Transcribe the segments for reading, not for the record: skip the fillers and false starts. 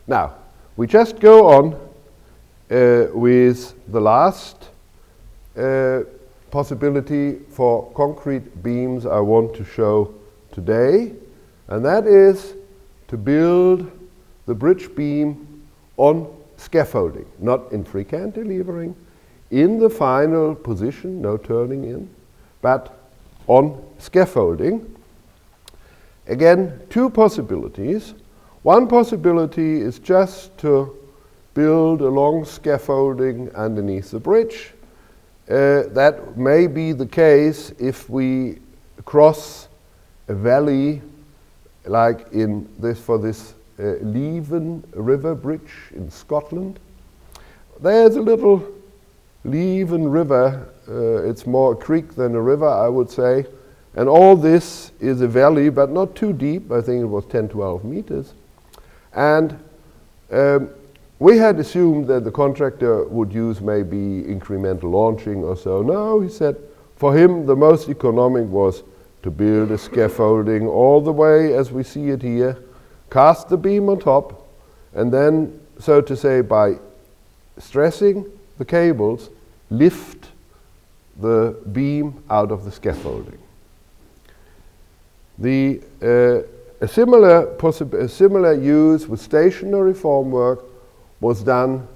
Now, we just go on with the last possibility for concrete beams I want to show today, and that is to build the bridge beam on scaffolding, not in free cantilevering, in the final position, no turning in, but on scaffolding. Again, two possibilities. One possibility is just to build a long scaffolding underneath the bridge. That may be the case if we cross a valley like in this, for this Leven River Bridge in Scotland. There's a little Leven River, it's more a creek than a river, I would say, and all this is a valley, but not too deep. I think it was 10-12 meters. And we had assumed that the contractor would use maybe incremental launching or so. No, he said for him the most economic was to build a scaffolding all the way as we see it here, cast the beam on top, and then, so to say, by stressing the cables, lift the beam out of the scaffolding. A similar use with stationary formwork was done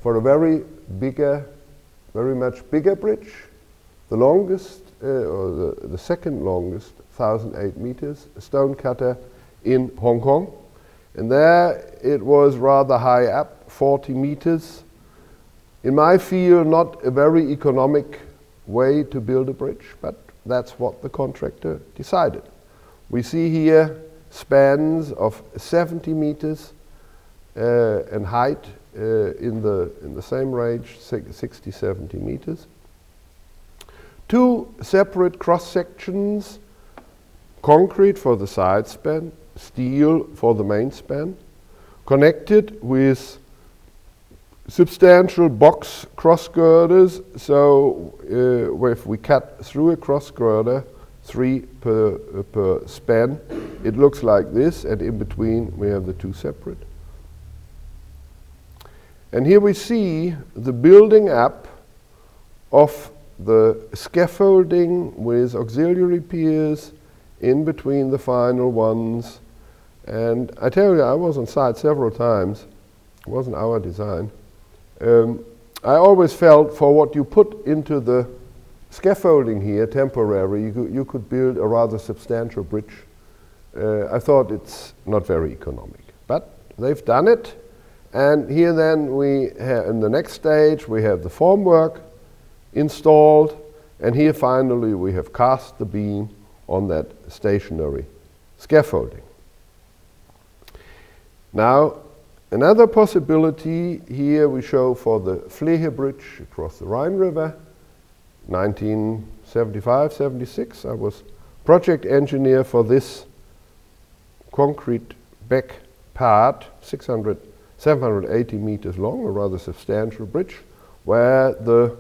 for a very much bigger bridge, the longest, or the second longest, 1,008 meters, stone cutter in Hong Kong. And there it was rather high up, 40 meters. In my field, not a very economic way to build a bridge, but that's what the contractor decided. We see here spans of 70 meters and height in the same range, 60, 70 meters. Two separate cross sections, concrete for the side span, steel for the main span, connected with substantial box cross girders. So if we cut through a cross girder, 3 per span, it looks like this, and in between we have the two separate. And here we see the building up of the scaffolding with auxiliary piers in between the final ones. And I tell you, I was on site several times. It wasn't our design. I always felt for what you put into the scaffolding here, temporary, you could build a rather substantial bridge. I thought it's not very economic, but they've done it. And here then we have, in the next stage, we have the formwork installed, and here finally we have cast the beam on that stationary scaffolding. Now, another possibility here we show for the Flehe Bridge across the Rhine River, 1975-76. I was project engineer for this concrete back part, 780 meters long, a rather substantial bridge, where the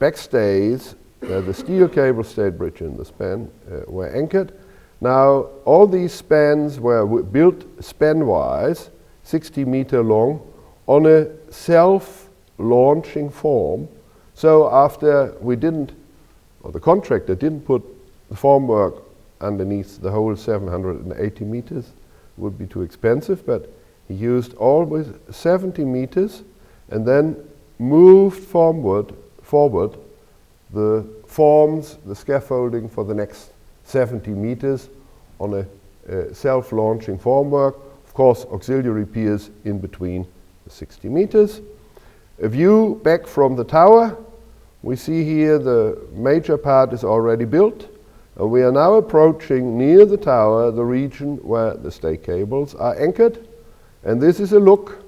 backstays, the steel cable stayed bridge in the span, were anchored. Now, all these spans were built span-wise, 60 meter long, on a self-launching form. So after we didn't, or the contractor didn't put the formwork underneath the whole 780 meters, it would be too expensive, but he used always 70 meters and then moved forward the forms, the scaffolding for the next 70 meters on a self-launching formwork. Of course, auxiliary piers in between the 60 meters. A view back from the tower. We see here the major part is already built. And we are now approaching near the tower the region where the stay cables are anchored. And this is a look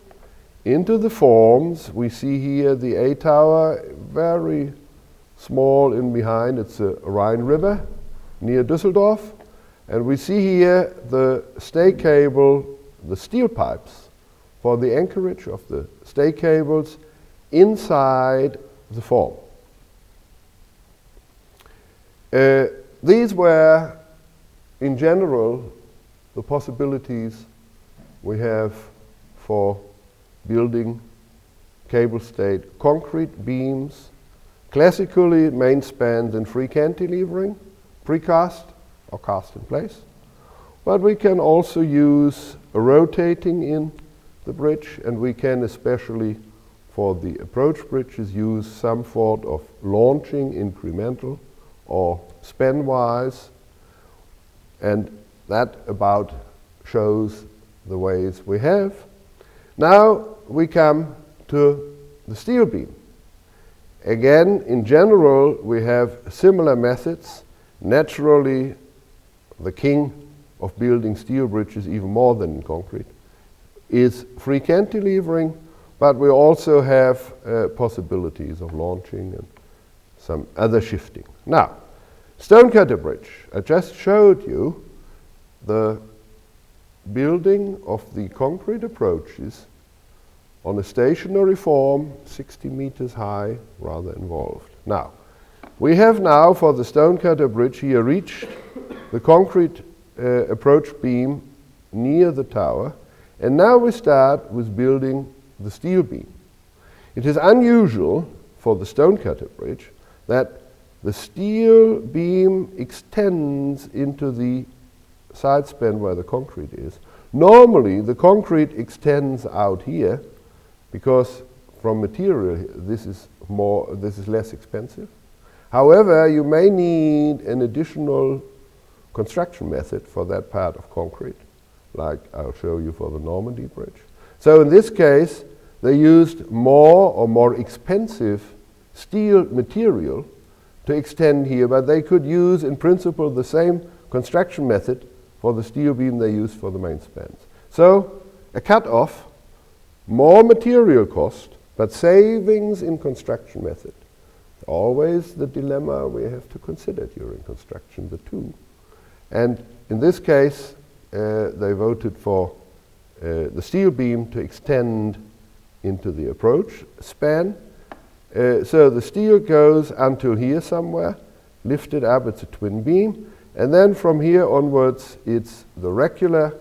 into the forms. We see here the A tower, very small in behind. It's the Rhine River near Düsseldorf. And we see here the stay cable, the steel pipes for the anchorage of the stay cables inside the form. These were, in general, the possibilities we have for building cable-stayed concrete beams, classically main spans and free cantilevering, precast or cast in place. But we can also use a rotating in the bridge, and we can, especially for the approach bridges, use some sort of launching incremental or span-wise, and that about shows the ways we have. Now we come to the steel beam. Again, in general, we have similar methods. Naturally, the king of building steel bridges, even more than in concrete, is free cantilevering, but we also have possibilities of launching and some other shifting. Now, stone cutter bridge. I just showed you the building of the concrete approaches on a stationary form, 60 meters high, rather involved. Now, we have now for the stone cutter bridge here reached the concrete approach beam near the tower, and now we start with building the steel beam. It is unusual for the stone cutter bridge that the steel beam extends into the side span where the concrete is. Normally, the concrete extends out here because from material this is less expensive. However, you may need an additional construction method for that part of concrete, like I'll show you for the Normandy Bridge. So in this case, they used more expensive steel material to extend here, but they could use in principle the same construction method for the steel beam they used for the main spans. So a cut-off, more material cost, but savings in construction method. Always the dilemma we have to consider during construction, the two. And in this case, they voted for the steel beam to extend into the approach span. So the steel goes until here somewhere, lifted up, it's a twin beam, and then from here onwards it's the regular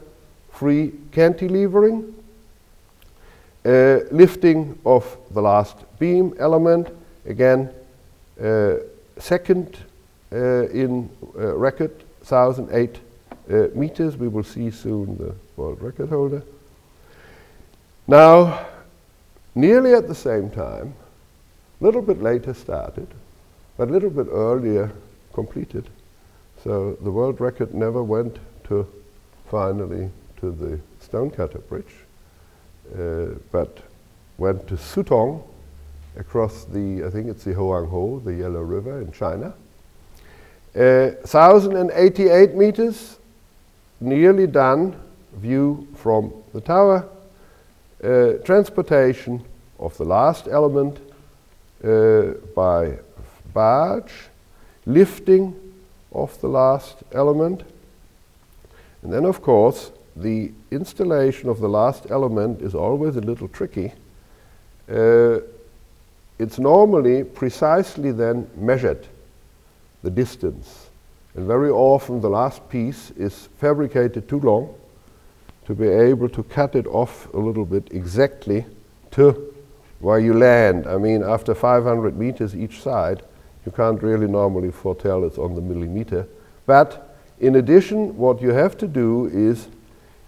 free cantilevering, lifting of the last beam element, again second in record, 1,008 meters. We will see soon the world record holder. Now, nearly at the same time, a little bit later started, but a little bit earlier completed. So the world record never went to finally to the stone cutter bridge, but went to Sutong across the, I think it's the Hoang-ho, the Yellow River in China. 1,088 meters, nearly done, view from the tower. Transportation of the last element by barge, lifting of the last element, and then of course the installation of the last element is always a little tricky. It's normally precisely then measured, the distance, and very often the last piece is fabricated too long to be able to cut it off a little bit exactly to where you land. I mean, after 500 meters each side, you can't really normally foretell it's on the millimeter. But in addition, what you have to do is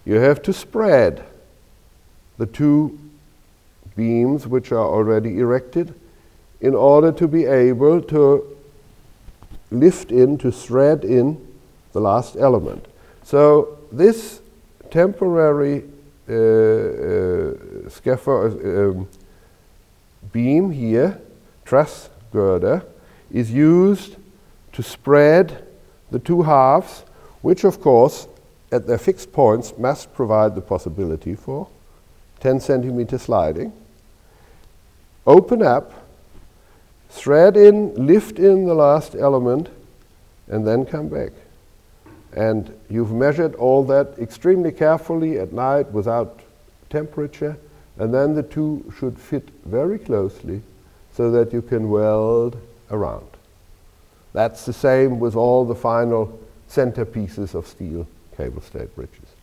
you have to spread the two beams which are already erected in order to be able to lift in, to thread in the last element. So this temporary beam here, truss girder, is used to spread the two halves, which of course at their fixed points must provide the possibility for 10 centimeter sliding. Open up, thread in, lift in the last element, and then come back. And you've measured all that extremely carefully at night without temperature, and then the two should fit very closely so that you can weld around. That's the same with all the final centerpieces of steel cable-stayed bridges.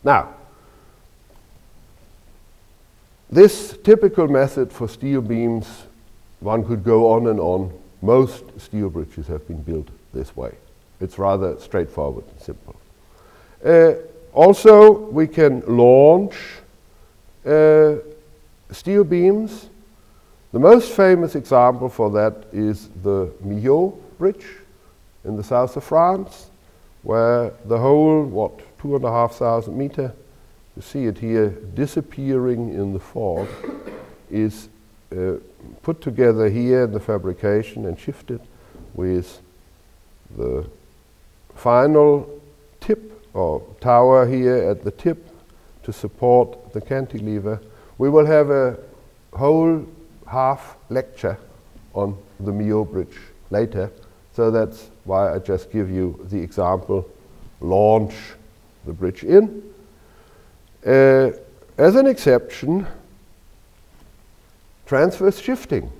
Now, this typical method for steel beams, one could go on and on. Most steel bridges have been built this way. It's rather straightforward and simple. Also, we can launch steel beams. The most famous example for that is the Millau Bridge in the south of France, where the whole, 2,500 meter, you see it here disappearing in the fog, is put together here in the fabrication and shifted with the final tip or tower here at the tip to support the cantilever. We will have a whole half lecture on the Millau Bridge later, so that's why I just give you the example, launch the bridge in. As an exception, transverse shifting,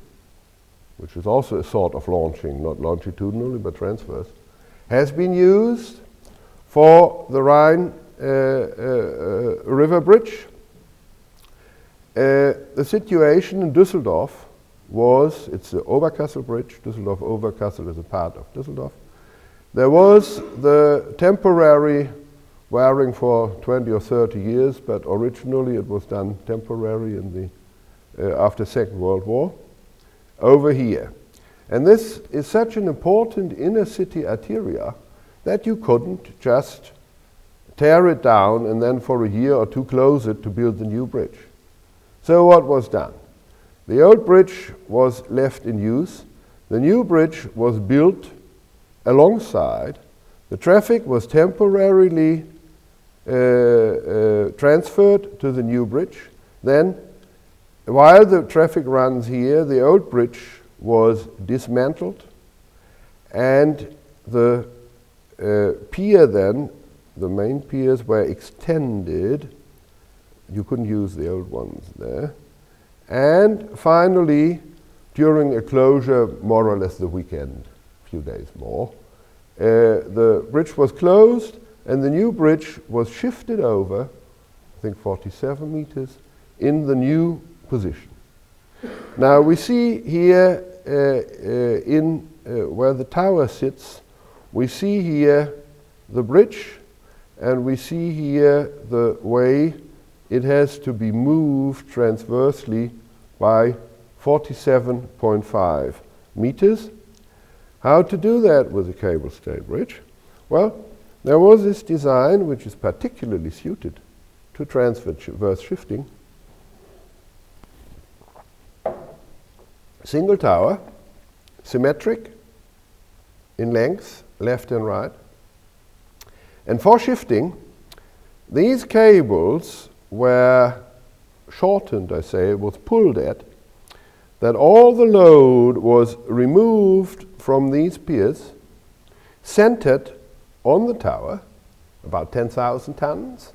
which is also a sort of launching, not longitudinally but transverse, has been used for the Rhine River Bridge. The situation in Düsseldorf was, it's the Oberkassel Bridge, Düsseldorf-Oberkassel is a part of Düsseldorf. There was the temporary wiring for 20 or 30 years, but originally it was done temporary in the after Second World War, over here. And this is such an important inner city arteria that you couldn't just tear it down and then for a year or two close it to build the new bridge. So what was done? The old bridge was left in use. The new bridge was built alongside. The traffic was temporarily transferred to the new bridge. Then, while the traffic runs here, the old bridge was dismantled, and the pier then, the main piers were extended. You couldn't use the old ones there. And finally, during a closure, more or less the weekend, a few days more, the bridge was closed and the new bridge was shifted over, I think 47 meters, in the new position. Now we see here where the tower sits, we see here the bridge, and we see here the way it has to be moved transversely by 47.5 meters. How to do that with a cable-stayed bridge? Well, there was this design which is particularly suited to transverse shifting. Single tower, symmetric in length, left and right. And for shifting, these cables were shortened, I say, was pulled at, that all the load was removed from these piers, centered on the tower, about 10,000 tons.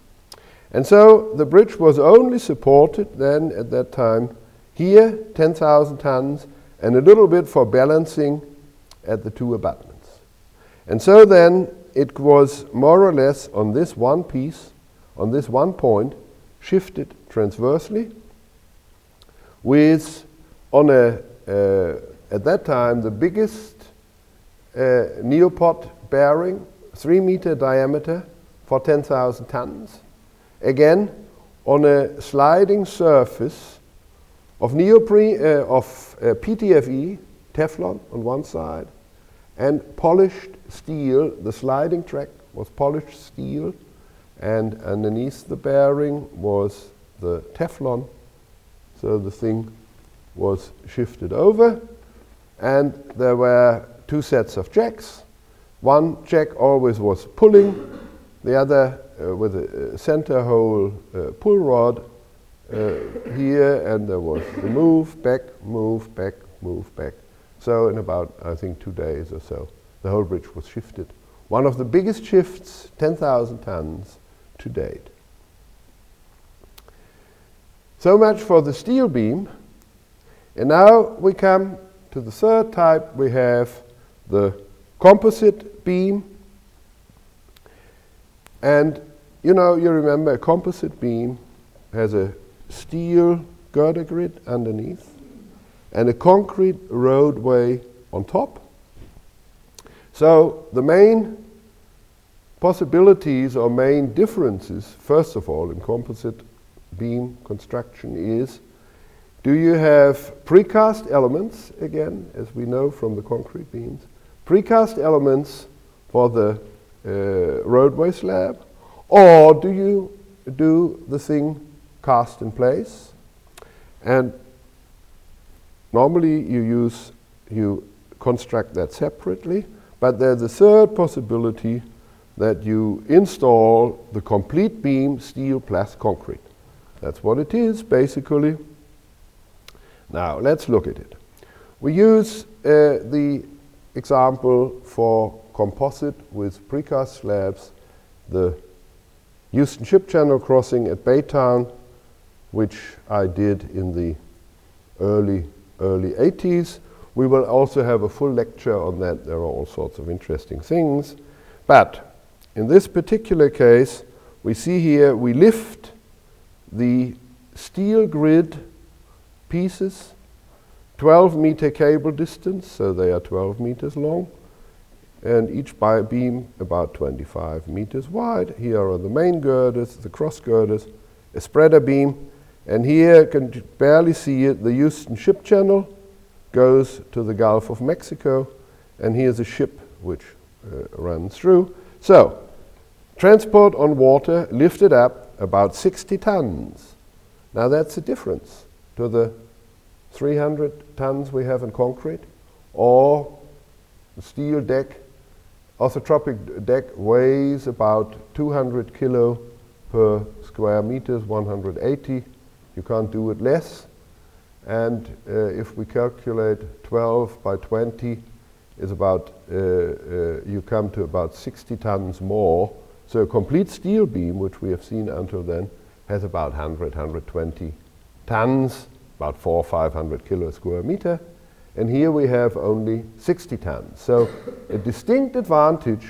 And so the bridge was only supported then at that time here, 10,000 tons, and a little bit for balancing at the two abutments. And so then it was more or less on this one piece, on this one point, shifted transversely with, on a, at that time, the biggest neopod bearing, 3 meter diameter for 10,000 tons. Again, on a sliding surface of PTFE, Teflon on one side, and polished steel. The sliding track was polished steel, and underneath the bearing was the Teflon. So the thing was shifted over, and there were two sets of jacks. One jack always was pulling, the other with a center hole pull rod here, and there was the move, back, move, back, move, back. So in about, I think, 2 days or so, the whole bridge was shifted. One of the biggest shifts, 10,000 tons to date. So much for the steel beam. And now we come to the third type. We have the composite beam. And you know, you remember a composite beam has a steel girder grid underneath and a concrete roadway on top. So the main possibilities or main differences, first of all, in composite beam construction is, do you have precast elements, again, as we know from the concrete beams, precast elements for the roadway slab, or do you do the thing cast in place? And normally you construct that separately, but there's a third possibility that you install the complete beam steel plus concrete. That's what it is, basically. Now, let's look at it. We use the example for composite with precast slabs, the Houston Ship Channel crossing at Baytown, which I did in the early 80s. We will also have a full lecture on that. There are all sorts of interesting things. But in this particular case, we see here we lift the steel grid pieces, 12-meter cable distance, so they are 12 meters long, and each beam about 25 meters wide. Here are the main girders, the cross girders, a spreader beam, and here you can barely see it. The Houston Ship Channel goes to the Gulf of Mexico, and here's a ship which runs through. So, transport on water lifted up about 60 tons. Now that's a difference to the 300 tons we have in concrete, or the steel deck, orthotropic deck weighs about 200 kilo per square meters, 180. You can't do it less. And if we calculate 12 by 20 is about, you come to about 60 tons more. So a complete steel beam, which we have seen until then, has about 100, 120 tons, about 400 or 500 kilo square meter. And here we have only 60 tons. So a distinct advantage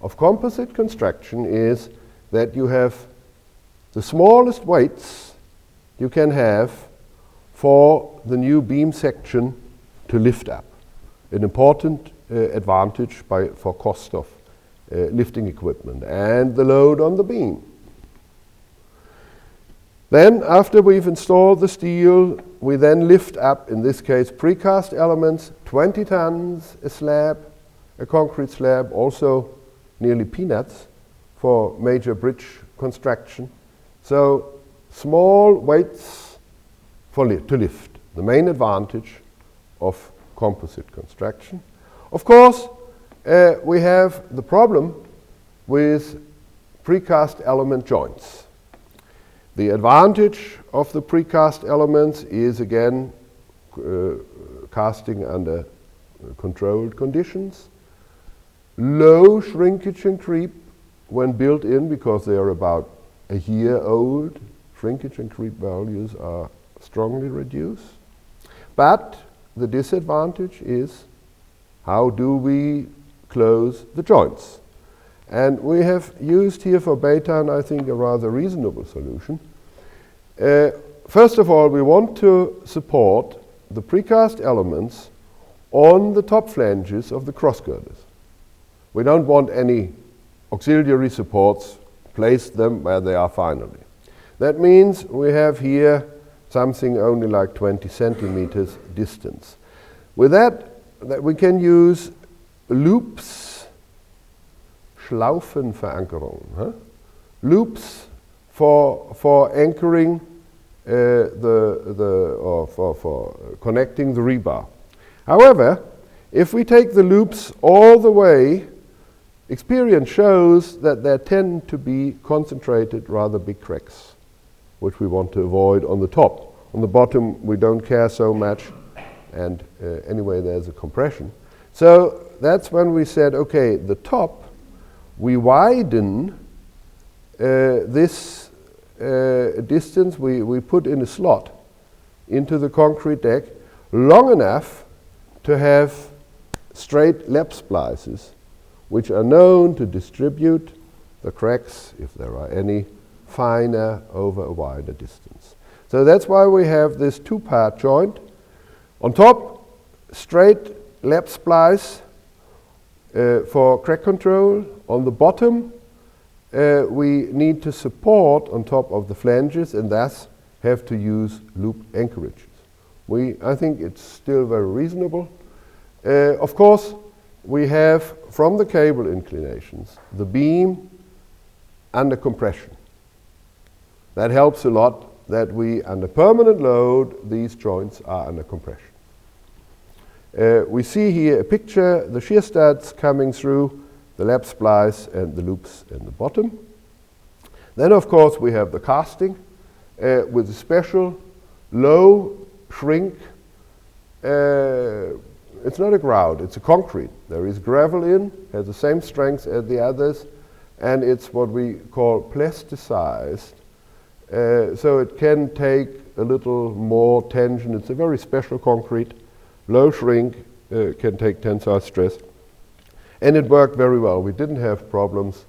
of composite construction is that you have the smallest weights you can have for the new beam section to lift up. An important advantage for cost of lifting equipment and the load on the beam. Then, after we've installed the steel, we then lift up, in this case, precast elements, 20 tons a slab, a concrete slab, also nearly peanuts for major bridge construction. So, small weights to lift, the main advantage of composite construction. Of course, we have the problem with precast element joints. The advantage of the precast elements is, again, casting under controlled conditions, low shrinkage and creep when built in, because they are about a year old. Shrinkage and creep values are strongly reduced. But the disadvantage is, how do we close the joints? And we have used here for Baytown, I think, a rather reasonable solution. First of all, we want to support the precast elements on the top flanges of the cross girders. We don't want any auxiliary supports, place them where they are finally. That means we have here something only like 20 centimeters distance. With that we can use loops, Schlaufenverankerung, loops for anchoring for connecting the rebar. However, if we take the loops all the way, experience shows that there tend to be concentrated rather big cracks, which we want to avoid on the top. On the bottom we don't care so much, and anyway there's a compression. So that's when we said, okay, the top, we widen this distance, we put in a slot into the concrete deck long enough to have straight lap splices, which are known to distribute the cracks, if there are any, finer over a wider distance. So that's why we have this two-part joint. On top, straight lap splice for crack control. On the bottom, we need to support on top of the flanges and thus have to use loop anchorages. I think it's still very reasonable. Of course, we have from the cable inclinations the beam under compression. That helps a lot that we, under permanent load, these joints are under compression. We see here a picture, the shear studs coming through, the lap splice and the loops in the bottom. Then of course we have the casting with a special low shrink. It's not a grout, it's a concrete. There is gravel in, has the same strength as the others, and it's what we call plasticized. So it can take a little more tension. It's a very special concrete, low shrink, can take tensile stress. And it worked very well. We didn't have problems.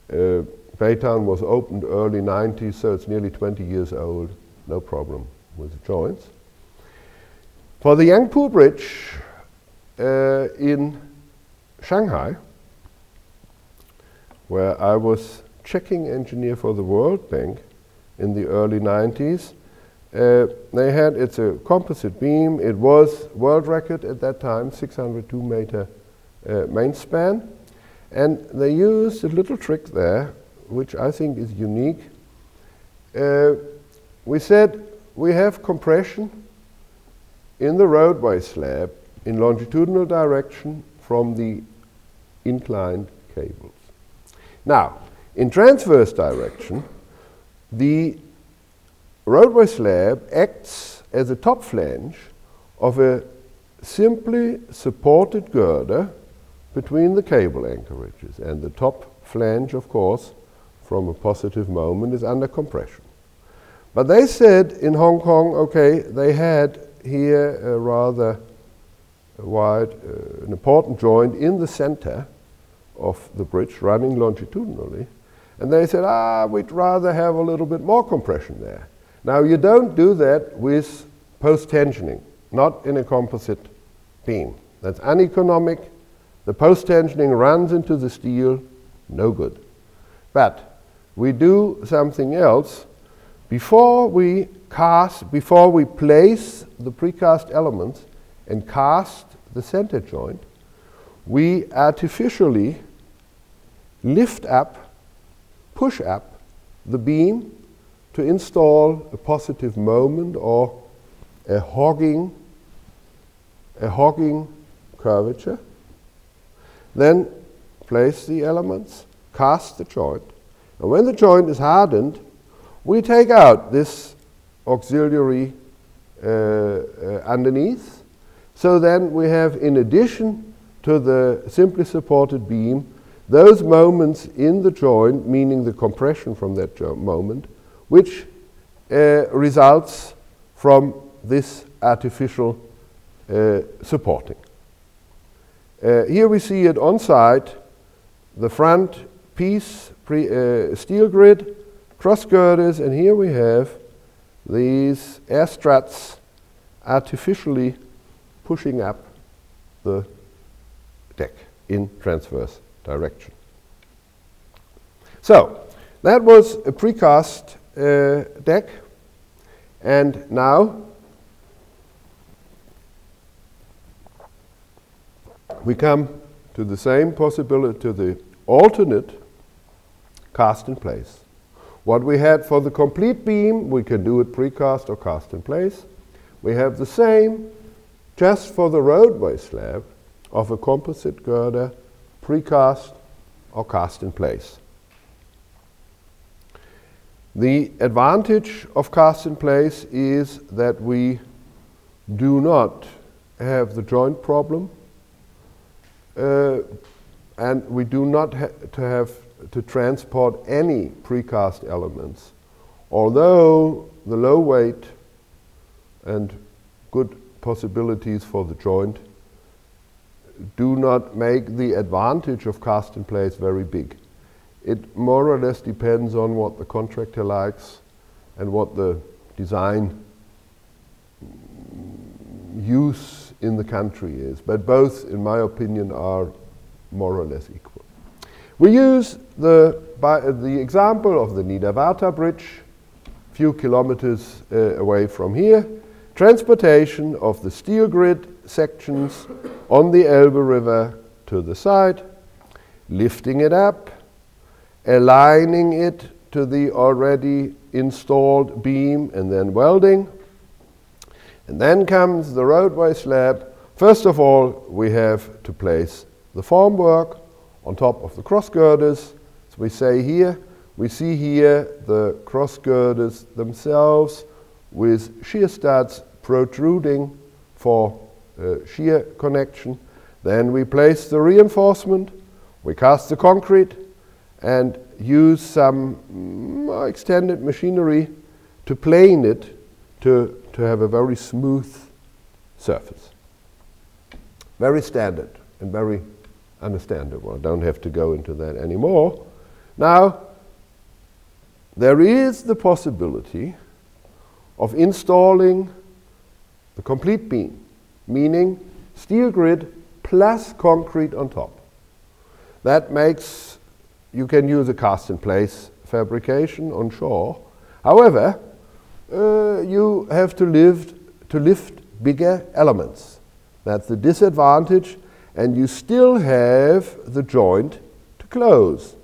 Baytown was opened early 90s, so it's nearly 20 years old. No problem with the joints. For the Yangpu Bridge in Shanghai, where I was checking engineer for the World Bank in the early 90s, it's a composite beam. It was world record at that time, 602 meter main span. And they used a little trick there, which I think is unique. We said we have compression in the roadway slab in longitudinal direction from the inclined cables. Now, in transverse direction, the roadway slab acts as a top flange of a simply supported girder between the cable anchorages, and the top flange, of course, from a positive moment is under compression. But they said in Hong Kong, okay, they had here a rather wide, an important joint in the center of the bridge running longitudinally, and they said, we'd rather have a little bit more compression there. Now, you don't do that with post-tensioning, not in a composite beam. That's uneconomic. The post-tensioning runs into the steel, no good. But we do something else. Before we place the precast elements and cast the center joint, we artificially lift up, push up the beam to install a positive moment or a hogging curvature. Then place the elements, cast the joint, and when the joint is hardened, we take out this auxiliary underneath. So then we have, in addition to the simply supported beam, those moments in the joint, meaning the compression from that moment, which results from this artificial supporting. Here we see it on site, the front piece, steel grid, cross girders, and here we have these air struts artificially pushing up the deck in transverse direction. So that was a precast deck, and now we come to the same possibility, to the alternate cast in place. What we had for the complete beam, we can do it precast or cast in place. We have the same just for the roadway slab of a composite girder, precast or cast in place. The advantage of cast in place is that we do not have the joint problem, and we do not have to transport any precast elements, although the low weight and good possibilities for the joint do not make the advantage of cast in place very big. It more or less depends on what the contractor likes and what the design use in the country is. But both, in my opinion, are more or less equal. We use the example of the Niederwarter Bridge, a few kilometers away from here. Transportation of the steel grid sections on the Elbe River to the side, lifting it up, aligning it to the already installed beam, and then welding. And then comes the roadway slab. First of all, we have to place the formwork on top of the cross girders. So we see here the cross girders themselves with shear studs protruding for shear connection. Then we place the reinforcement, we cast the concrete, and use some extended machinery to plane it to have a very smooth surface. Very standard and very understandable. I don't have to go into that anymore. Now, there is the possibility of installing the complete beam, meaning steel grid plus concrete on top. That makes, you can use a cast-in-place fabrication on shore. However, you have to lift bigger elements. That's the disadvantage, and you still have the joint to close.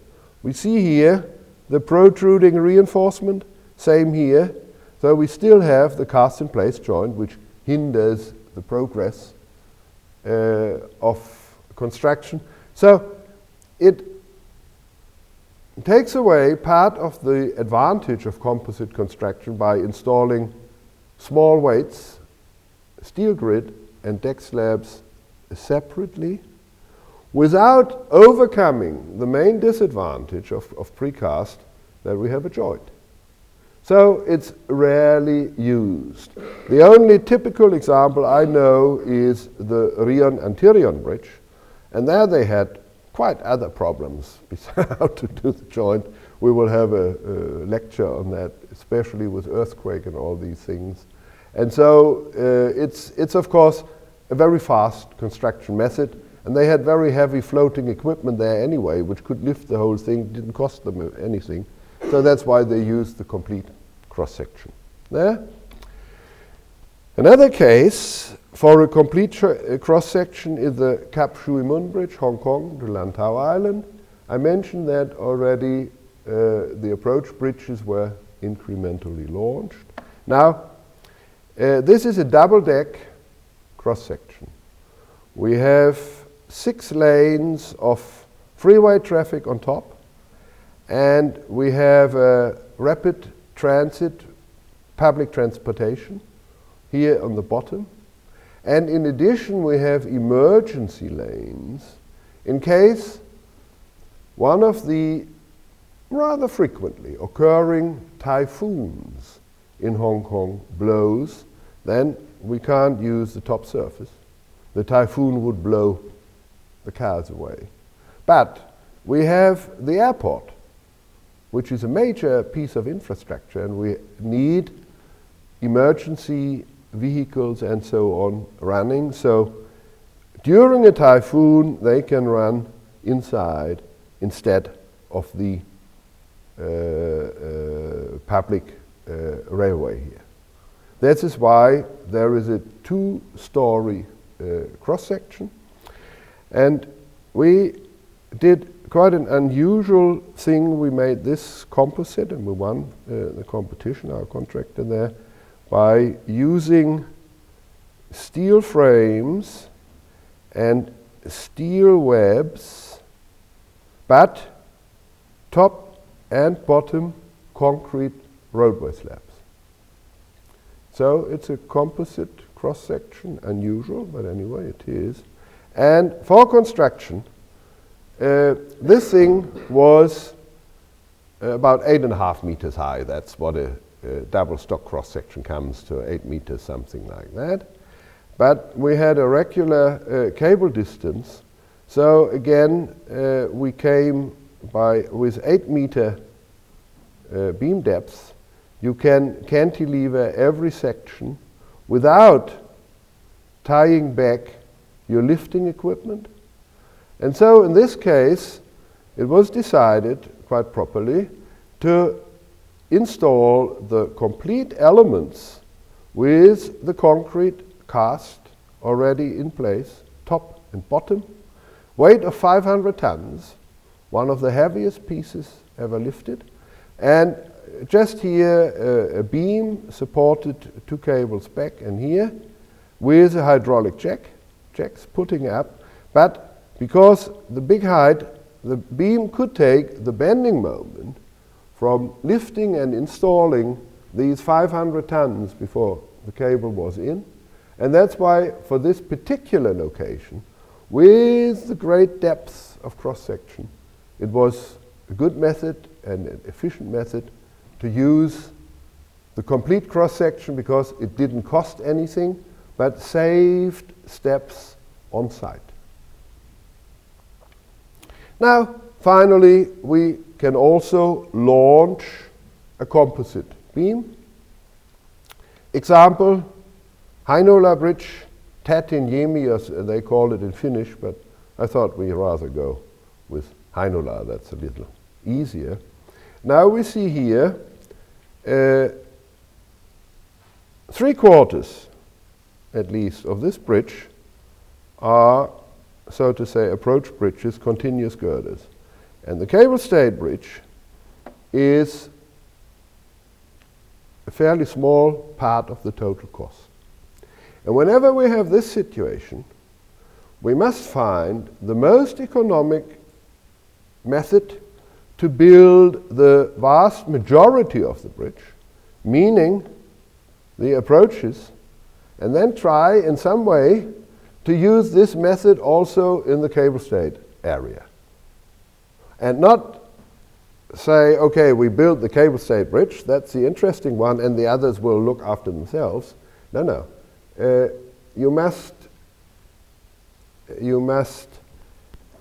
We see here the protruding reinforcement, same here. So we still have the cast-in-place joint, which hinders the progress of construction. So it takes away part of the advantage of composite construction by installing small weights, steel grid and deck slabs separately, without overcoming the main disadvantage of precast, that we have a joint. So it's rarely used. The only typical example I know is the Rion-Antirion Bridge, and there they had quite other problems besides how to do the joint. We will have a lecture on that, especially with earthquake and all these things. And so it's of course a very fast construction method, and they had very heavy floating equipment there anyway, which could lift the whole thing, didn't cost them anything. So that's why they used the complete cross-section there. Another case for a complete cross-section is the Cap Shui Mun Bridge, Hong Kong to Lantau Island. I mentioned that already. The approach bridges were incrementally launched. Now, this is a double-deck cross-section. We have 6 lanes of freeway traffic on top, and we have a rapid transit public transportation here on the bottom. And in addition, we have emergency lanes in case one of the rather frequently occurring typhoons in Hong Kong blows, then we can't use the top surface. The typhoon would blow the cars away. But we have the airport, which is a major piece of infrastructure, and we need emergency vehicles and so on running. So during a typhoon, they can run inside instead of the public railway here. This is why there is a 2-story cross-section, and we did quite an unusual thing. We made this composite, and we won the competition, our contractor there, by using steel frames and steel webs, but top and bottom concrete roadway slabs. So it's a composite cross-section, unusual, but anyway it is. And for construction, this thing was about 8.5 meters high. That's what a double stock cross-section comes to, 8 meters, something like that. But we had a regular cable distance. So again, we came with 8 meter beam depth, you can cantilever every section without tying back your lifting equipment. And so in this case, it was decided quite properly to install the complete elements with the concrete cast already in place, top and bottom, weight of 500 tons, one of the heaviest pieces ever lifted, and just here a beam supported 2 cables back and here with a hydraulic jacks putting up, but because the big height, the beam could take the bending moment from lifting and installing these 500 tons before the cable was in. And that's why for this particular location, with the great depth of cross-section, it was a good method and an efficient method to use the complete cross-section because it didn't cost anything but saved steps on site. Now, finally, we can also launch a composite beam. Example, Heinola Bridge, Tätinjemi, as they call it in Finnish, but I thought we rather go with Heinola, that's a little easier. Now we see here 3/4 at least of this bridge are, so to say, approach bridges, continuous girders. And the cable stayed bridge is a fairly small part of the total cost. And whenever we have this situation, we must find the most economic method to build the vast majority of the bridge, meaning the approaches, and then try in some way to use this method also in the cable stayed area. And not say, okay, we build the cable stayed bridge, that's the interesting one, and the others will look after themselves. No. You must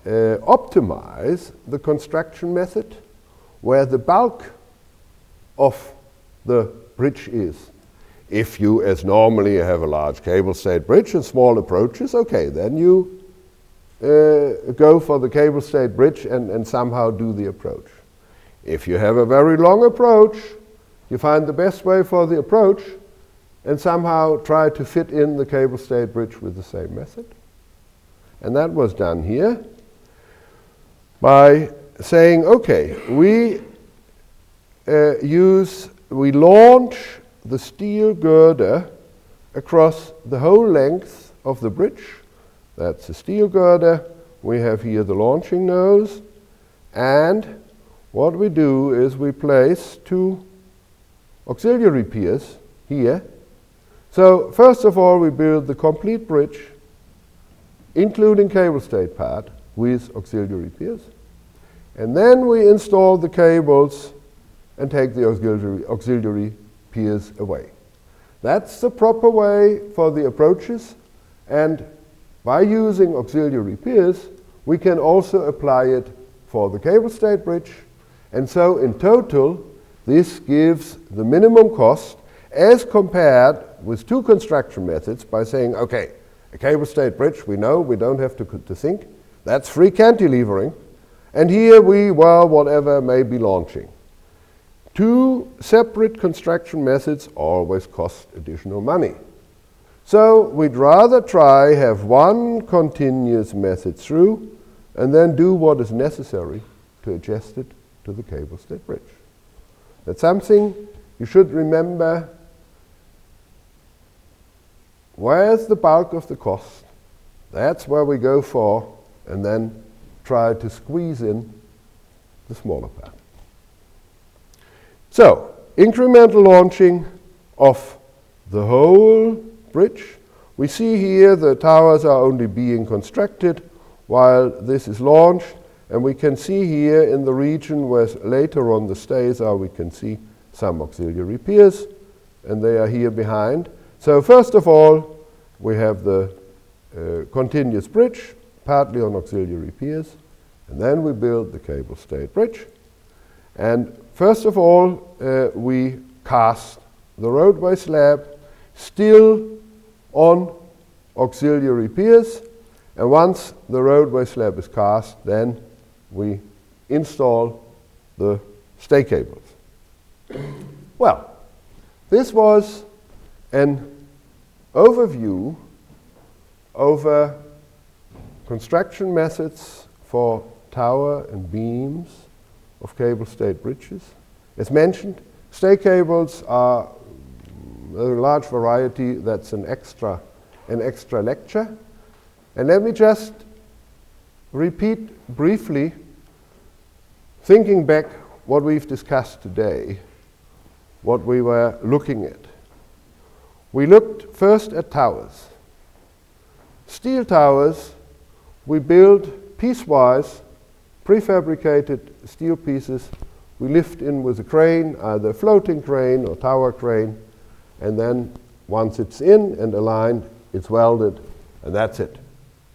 optimize the construction method where the bulk of the bridge is. If you, as normally, have a large cable stayed bridge and small approaches, okay, then you go for the cable stayed bridge and somehow do the approach. If you have a very long approach, you find the best way for the approach and somehow try to fit in the cable stayed bridge with the same method. And that was done here by saying, okay, we launch the steel girder across the whole length of the bridge. That's the steel girder. We have here the launching nose, and what we do is we place 2 auxiliary piers here. So first of all, we build the complete bridge, including cable stayed part, with auxiliary piers. And then we install the cables and take the auxiliary piers away. That's the proper way for the approaches, and by using auxiliary piers, we can also apply it for the cable stayed bridge. And so in total, this gives the minimum cost as compared with 2 construction methods by saying, okay, a cable stayed bridge, we know, we don't have to think. That's free cantilevering. And here whatever may be launching. 2 separate construction methods always cost additional money. So we'd rather have one continuous method through and then do what is necessary to adjust it to the cable stayed bridge. That's something you should remember. Where's the bulk of the cost? That's where we go for, and then try to squeeze in the smaller part. So, incremental launching of the whole bridge. We see here the towers are only being constructed while this is launched, and we can see here in the region where later on the stays are, we can see some auxiliary piers, and they are here behind. So first of all, we have the continuous bridge, partly on auxiliary piers, And then we build the cable-stayed bridge. And first of all, we cast the roadway slab still on auxiliary piers. And once the roadway slab is cast, then we install the stay cables. Well, this was an overview over construction methods for tower and beams of cable-stayed bridges. As mentioned, stay cables are a large variety. That's an extra lecture. And let me just repeat briefly, thinking back what we've discussed today, what we were looking at. We looked first at towers. Steel towers, we build piecewise prefabricated steel pieces. We lift in with a crane, either a floating crane or tower crane, and then once it's in and aligned, it's welded, and that's it.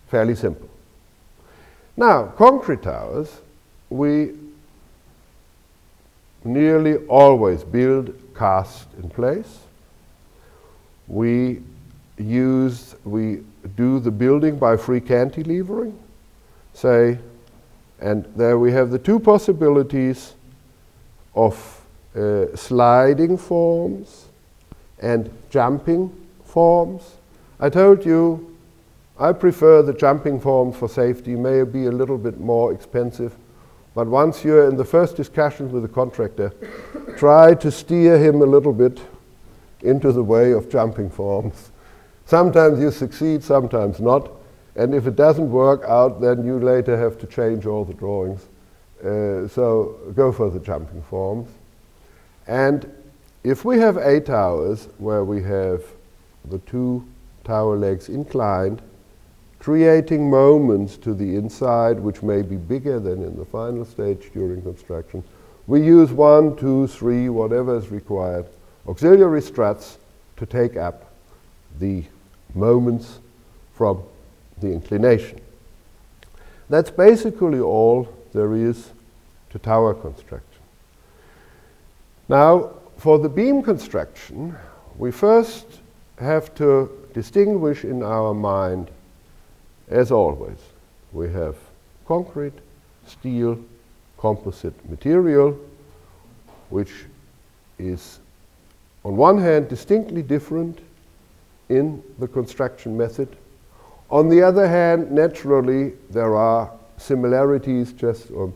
Fairly simple. Now, concrete towers, we nearly always build cast in place. We do the building by free cantilevering, say, and there we have the two possibilities of sliding forms and jumping forms. I told you I prefer the jumping forms for safety, may be a little bit more expensive, but once you're in the first discussion with the contractor, try to steer him a little bit into the way of jumping forms. Sometimes you succeed, sometimes not, and if it doesn't work out, then you later have to change all the drawings. So go for the jumping forms. And if we have A towers where we have the two tower legs inclined, creating moments to the inside which may be bigger than in the final stage during construction, we use 1, 2, 3, whatever is required, auxiliary struts to take up the moments from the inclination. That's basically all there is to tower construction. Now, for the beam construction, we first have to distinguish in our mind, as always, we have concrete, steel, composite material, which is on one hand distinctly different in the construction method. On the other hand, naturally, there are similarities just on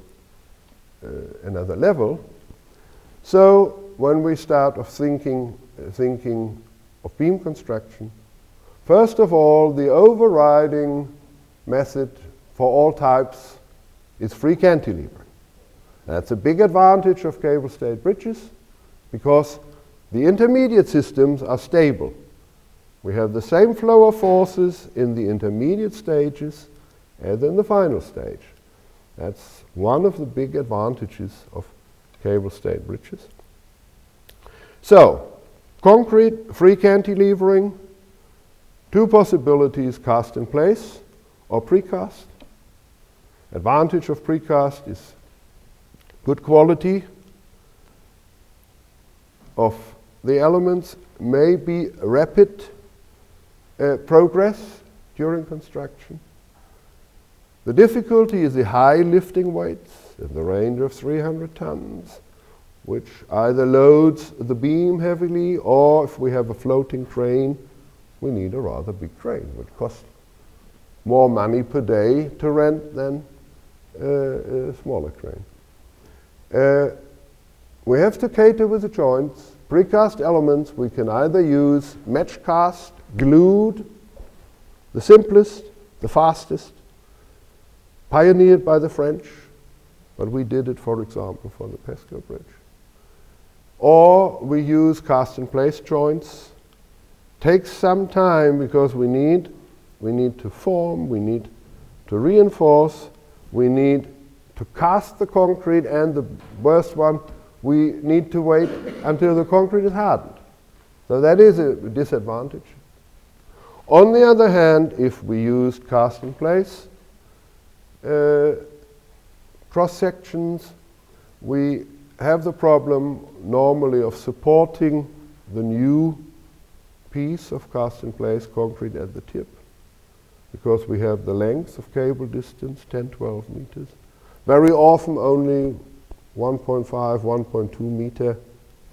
another level. So when we start of thinking of beam construction, first of all, the overriding method for all types is free cantilevering. That's a big advantage of cable-stayed bridges because the intermediate systems are stable. We have the same flow of forces in the intermediate stages as in the final stage. That's one of the big advantages of cable-stayed bridges. So, concrete, free cantilevering, two possibilities, cast in place or precast. Advantage of precast is good quality of the elements, may be rapid progress during construction. The difficulty is the high lifting weights in the range of 300 tons, which either loads the beam heavily, or if we have a floating crane, we need a rather big crane, which costs more money per day to rent than a smaller crane. We have to cater with the joints. Precast elements we can either use match cast, glued, the simplest, the fastest, pioneered by the French, but we did it, for example, for the Pesco Bridge. Or we use cast in place joints. Takes some time because we need to form, we need to reinforce, we need to cast the concrete, and the worst one, we need to wait until the concrete is hardened. So that is a disadvantage. On the other hand, if we use cast in place, cross sections, we have the problem normally of supporting the new piece of cast-in-place concrete at the tip, because we have the length of cable distance, 10, 12 meters. Very often only 1.5, 1.2 meter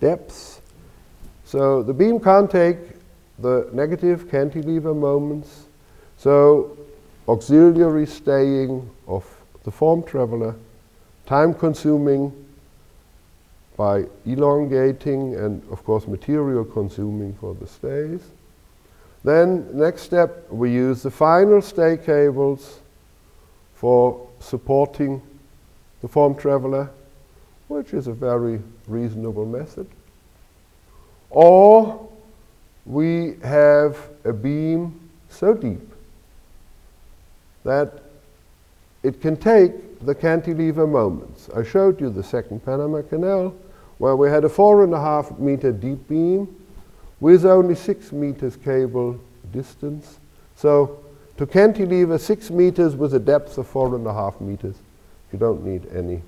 depths. So the beam can't take the negative cantilever moments. So auxiliary staying of the form traveler, time consuming by elongating, and of course material consuming for the stays. Then next step, we use the final stay cables for supporting the form traveler, which is a very reasonable method. Or we have a beam so deep that it can take the cantilever moments. I showed you the second Panama Canal, where we had a 4.5 meter deep beam with only 6 meters cable distance. So to cantilever 6 meters with a depth of 4.5 meters, you don't need any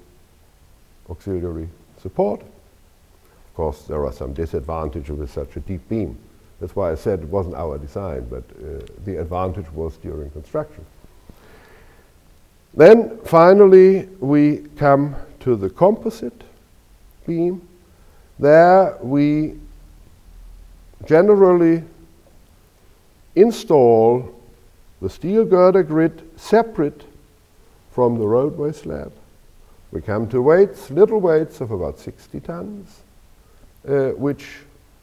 auxiliary support. Of course, there are some disadvantages with such a deep beam. That's why I said it wasn't our design, but the advantage was during construction. Then finally, we come to the composite beam. There we generally install the steel girder grid separate from the roadway slab. We come to weights, little weights of about 60 tons, which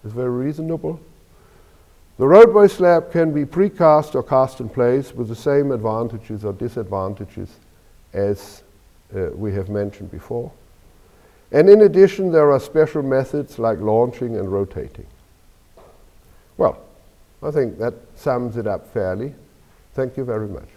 is very reasonable. The roadway slab can be precast or cast in place with the same advantages or disadvantages as we have mentioned before. And in addition, there are special methods like launching and rotating. Well, I think that sums it up fairly. Thank you very much.